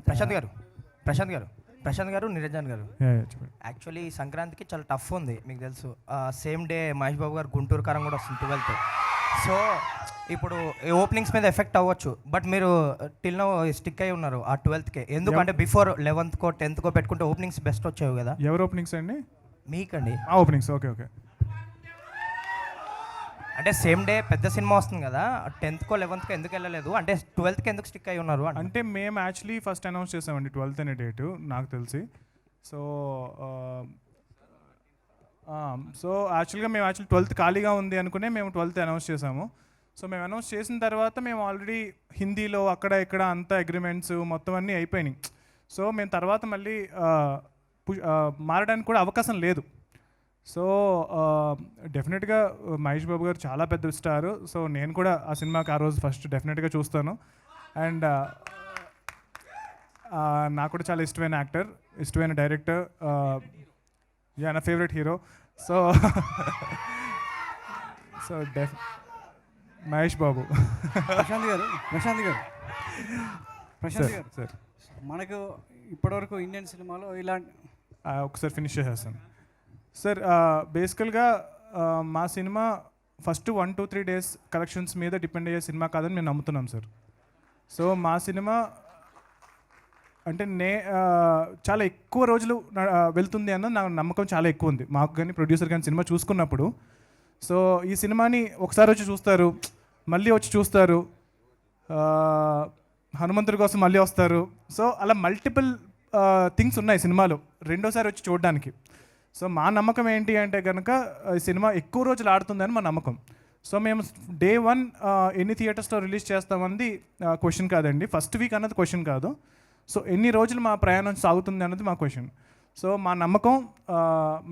ప్రశాంత్ గారు నిరంజన్ గారు, యాక్చువల్లీ సంక్రాంతికి చాలా టఫ్ ఉంది, మీకు తెలుసు. సేమ్ డే మహేష్ బాబు గారు గుంటూరు కారం కూడా వస్తుంది 12th. సో ఇప్పుడు ఓపెనింగ్స్ మీద ఎఫెక్ట్ అవ్వచ్చు, బట్ మీరు టిల్ నో స్టిక్ అయి ఉన్నారు ఆ 12th. ఎందుకంటే బిఫోర్ 11th 10th పెట్టుకుంటే ఓపెనింగ్స్ బెస్ట్ వచ్చేవి కదా. ఎవరు ఓపెనింగ్స్ అండి? మీకండి ఓపెనింగ్స్. ఓకే. అంటే సేమ్ డే పెద్ద సినిమా వస్తుంది కదా, 10th 11th ఎందుకు వెళ్ళలేదు, అంటే 12th ఎందుకు స్టిక్ అయి ఉన్నారు అంటే మేము యాక్చువల్లీ ఫస్ట్ అనౌన్స్ చేసామండి 12th అనే డేటు నాకు తెలిసి. సో యాక్చువల్గా మేము 12th ఖాళీగా ఉంది అనుకునే మేము 12th అనౌన్స్ చేసాము. సో మేము అనౌన్స్ చేసిన తర్వాత మేము ఆల్రెడీ హిందీలో అక్కడ ఇక్కడ అంతా అగ్రిమెంట్స్ మొత్తం అన్నీ అయిపోయినాయి. సో మేము తర్వాత మళ్ళీ మారడానికి కూడా అవకాశం లేదు. సో డెఫినెట్గా మహేష్ బాబు గారు చాలా పెద్ద స్టారు. సో నేను కూడా ఆ సినిమాకి ఆ రోజు ఫస్ట్ డెఫినెట్గా చూస్తాను. అండ్ నాకు కూడా చాలా ఇష్టమైన యాక్టర్, ఇష్టమైన డైరెక్టర్, నా favourite hero. So Mahesh Babu. Prashanth గారు సార్, మనకు ఇప్పటివరకు ఇండియన్ సినిమాలో ఇలాంటి ఒకసారి ఫినిష్ చేసేస్తాను సార్. బేసికల్గా మా సినిమా ఫస్ట్ 1-2-3 డేస్ కలెక్షన్స్ మీద డిపెండ్ అయ్యే సినిమా కాదని మేము నమ్ముతున్నాం సార్. సో మా సినిమా అంటే చాలా ఎక్కువ రోజులు వెళ్తుంది అన్న నా నమ్మకం చాలా ఎక్కువ ఉంది మాకు కానీ ప్రొడ్యూసర్ కానీ సినిమా చూసుకున్నప్పుడు. సో ఈ సినిమాని ఒకసారి వచ్చి చూస్తారు, మళ్ళీ వచ్చి చూస్తారు, హనుమంతుడి కోసం మళ్ళీ వస్తారు. సో అలా మల్టిపుల్ థింగ్స్ ఉన్నాయి సినిమాలో రెండోసారి వచ్చి చూడడానికి. సో మా నమ్మకం ఏంటి అంటే కనుక ఈ సినిమా ఎక్కువ రోజులు ఆడుతుందని మా నమ్మకం. సో మేము Day 1 ఎన్ని థియేటర్స్లో రిలీజ్ చేస్తామన్నది క్వశ్చన్ కాదండి, ఫస్ట్ వీక్ అన్నది క్వశ్చన్ కాదు. సో ఎన్ని రోజులు మా ప్రయాణం సాగుతుంది అన్నది మా క్వశ్చన్. సో మా నమ్మకం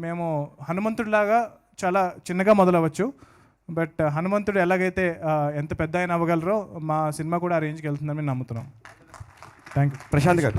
మేము హనుమంతుడిలాగా చాలా చిన్నగా మొదలవచ్చు, బట్ హనుమంతుడు ఎలాగైతే ఎంత పెద్ద ఆయన అవ్వగలరో మా సినిమా కూడా ఆ రేంజ్కి వెళ్తుందని నమ్ముతున్నాం. Thank you. ప్రశాంత్ గారు